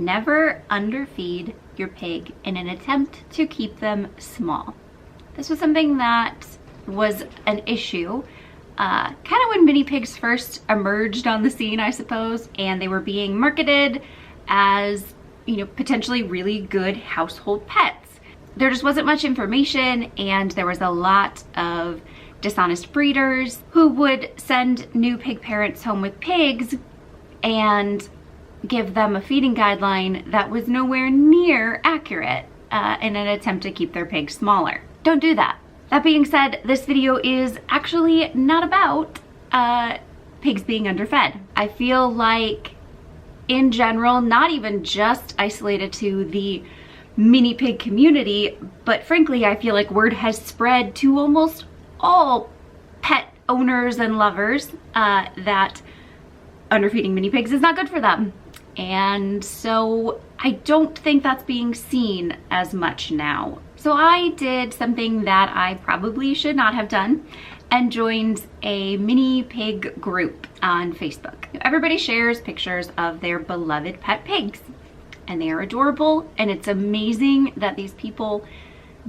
never underfeed your pig in an attempt to keep them small. This was something that was an issue kind of when mini pigs first emerged on the scene, I suppose, and they were being marketed as, you know, potentially really good household pets. There just wasn't much information, and there was a lot of dishonest breeders who would send new pig parents home with pigs and give them a feeding guideline that was nowhere near accurate in an attempt to keep their pigs smaller. Don't do that. That being said, this video is actually not about pigs being underfed. I feel like in general, not even just isolated to the mini pig community, but frankly, I feel like word has spread to almost all pet owners and lovers that underfeeding mini pigs is not good for them. And so I don't think that's being seen as much now. So I did something that I probably should not have done and joined a mini pig group on Facebook. Everybody shares pictures of their beloved pet pigs, and they are adorable, and it's amazing that these people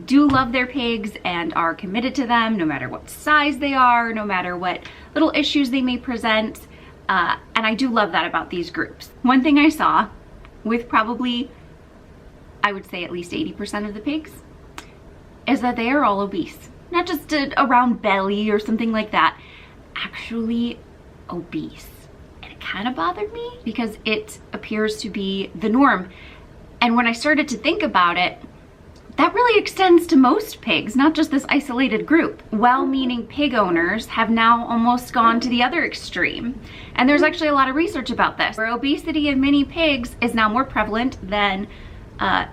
do love their pigs and are committed to them no matter what size they are, no matter what little issues they may present. And I do love that about these groups. One thing I saw with probably, I would say at least 80% of the pigs, is that they are all obese. Not just a round belly or something like that, actually obese. And it kind of bothered me because it appears to be the norm. And when I started to think about it, that really extends to most pigs, not just this isolated group. Well-meaning pig owners have now almost gone to the other extreme. And there's actually a lot of research about this, where obesity in mini pigs is now more prevalent than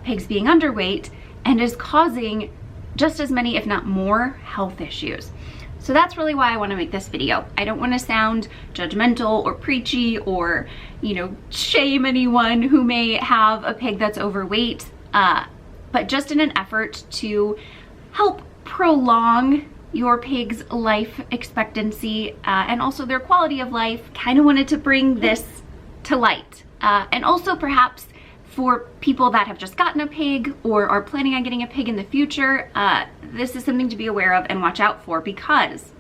pigs being underweight, and is causing just as many, if not more, health issues. So that's really why I want to make this video. I don't want to sound judgmental or preachy or, you know, shame anyone who may have a pig that's overweight. But just in an effort to help prolong your pig's life expectancy and also their quality of life, kind of wanted to bring this to light. And also perhaps for people that have just gotten a pig or are planning on getting a pig in the future, this is something to be aware of and watch out for, because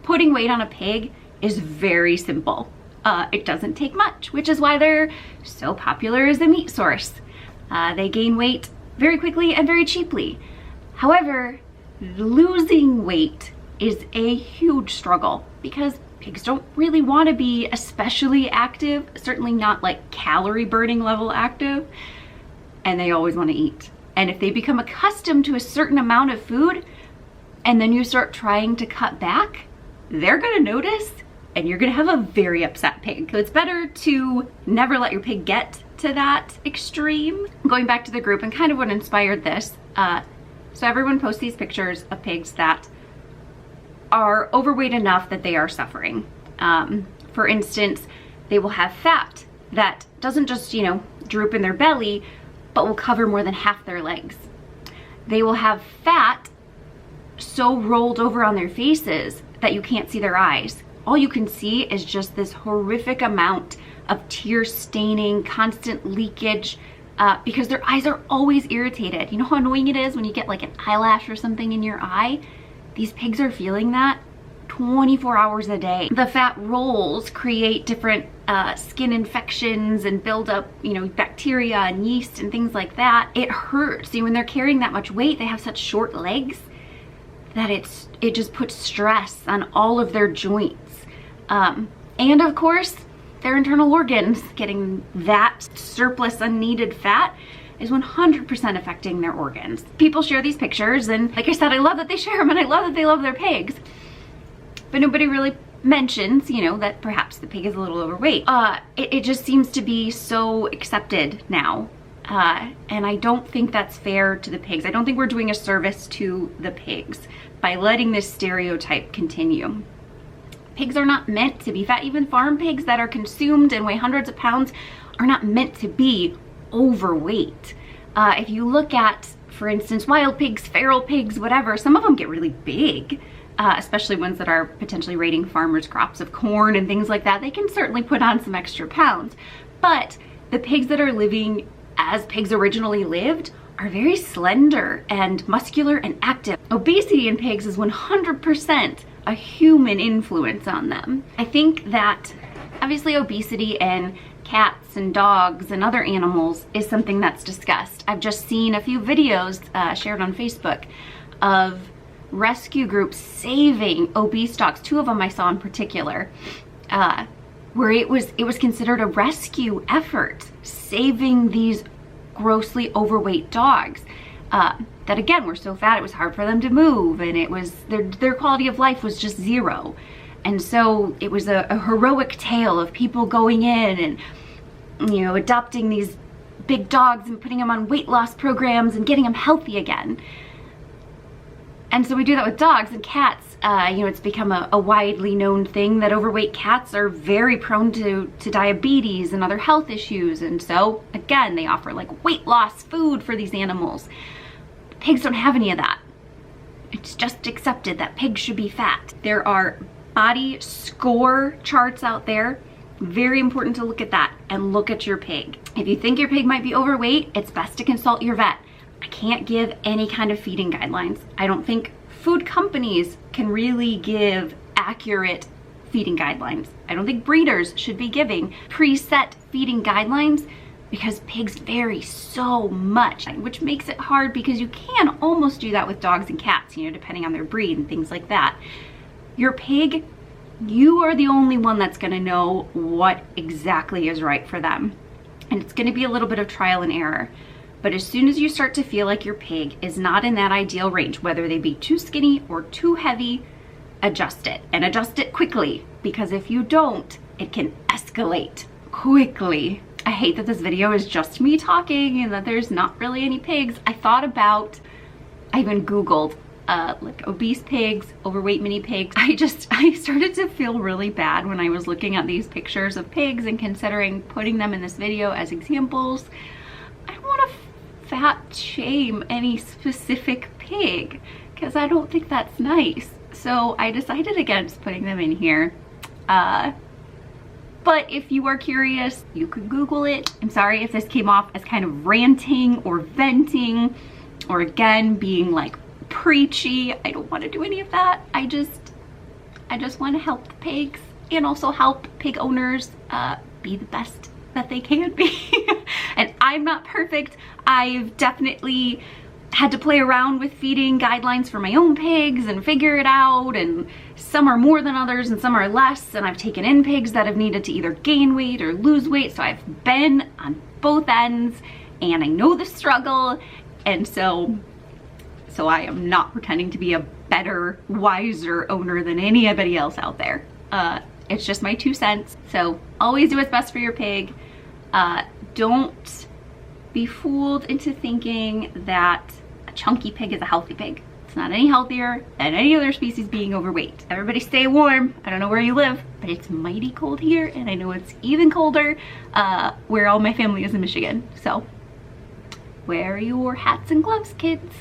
putting weight on a pig is very simple. It doesn't take much, which is why they're so popular as a meat source. They gain weight very quickly and very cheaply. However, losing weight is a huge struggle because pigs don't really want to be especially active, certainly not like calorie burning level active, and they always want to eat. And if they become accustomed to a certain amount of food and then you start trying to cut back, they're gonna notice and you're gonna have a very upset pig. So it's better to never let your pig get to that extreme. Going back to the group and kind of what inspired this, so everyone posts these pictures of pigs that are overweight enough that they are suffering. For instance, they will have fat that doesn't just, you know, droop in their belly, but will cover more than half their legs. They will have fat so rolled over on their faces that you can't see their eyes. All you can see is just this horrific amount of tear staining, constant leakage, because their eyes are always irritated. You know how annoying it is when you get like an eyelash or something in your eye? These pigs are feeling that 24 hours a day. The fat rolls create different skin infections and build up, you know, bacteria and yeast and things like that. It hurts. See, when they're carrying that much weight, they have such short legs that it just puts stress on all of their joints. And of course, their internal organs, getting that surplus unneeded fat is 100% affecting their organs. People share these pictures, and like I said, I love that they share them and I love that they love their pigs. But nobody really mentions, you know, that perhaps the pig is a little overweight. It just seems to be so accepted now. And I don't think that's fair to the pigs. I don't think we're doing a service to the pigs by letting this stereotype continue. Pigs are not meant to be fat. Even farm pigs that are consumed and weigh hundreds of pounds are not meant to be overweight. If you look at, for instance, wild pigs, feral pigs, whatever, some of them get really big, especially ones that are potentially raiding farmers' crops of corn and things like that. They can certainly put on some extra pounds, but the pigs that are living as pigs originally lived are very slender and muscular and active. Obesity in pigs is 100% a human influence on them. I think that obviously obesity in cats and dogs and other animals is something that's discussed. I've just seen a few videos shared on Facebook of rescue groups saving obese dogs. 2 of them I saw in particular, where it was considered a rescue effort, saving these grossly overweight dogs that again were so fat it was hard for them to move, and it was their quality of life was just zero. And so it was a heroic tale of people going in and, you know, adopting these big dogs and putting them on weight loss programs and getting them healthy again. And so we do that with dogs and cats. You know, it's become a widely known thing that overweight cats are very prone to diabetes and other health issues. And so again, they offer like weight loss food for these animals. Pigs don't have any of that. It's just accepted that pigs should be fat. There are body score charts out there. Very important to look at that and look at your pig. If you think your pig might be overweight, it's best to consult your vet. I can't give any kind of feeding guidelines. I don't think food companies can really give accurate feeding guidelines. I don't think breeders should be giving preset feeding guidelines because pigs vary so much, which makes it hard because you can almost do that with dogs and cats, you know, depending on their breed and things like that. Your pig, you are the only one that's gonna know what exactly is right for them. And it's gonna be a little bit of trial and error. But as soon as you start to feel like your pig is not in that ideal range, whether they be too skinny or too heavy, adjust it, and adjust it quickly, because if you don't, it can escalate quickly. I hate that this video is just me talking and that there's not really any pigs. I even Googled like obese pigs, overweight mini pigs. I started to feel really bad when I was looking at these pictures of pigs and considering putting them in this video as examples. I don't want to fat shame any specific pig because I don't think that's nice. So I decided against putting them in here. But if you are curious, you could Google it. I'm sorry if this came off as kind of ranting or venting or again being like preachy. I don't want to do any of that. I just want to help the pigs and also help pig owners be the best that they can be. And I'm not perfect. I've definitely had to play around with feeding guidelines for my own pigs and figure it out, and some are more than others and some are less, and I've taken in pigs that have needed to either gain weight or lose weight, so I've been on both ends and I know the struggle. And so I am not pretending to be a better, wiser owner than anybody else out there. It's just my 2 cents. So always do what's best for your pig. Don't be fooled into thinking that a chunky pig is a healthy pig. It's not any healthier than any other species being overweight. Everybody stay warm. I don't know where you live, but it's mighty cold here, and I know it's even colder where all my family is in Michigan. So wear your hats and gloves, kids.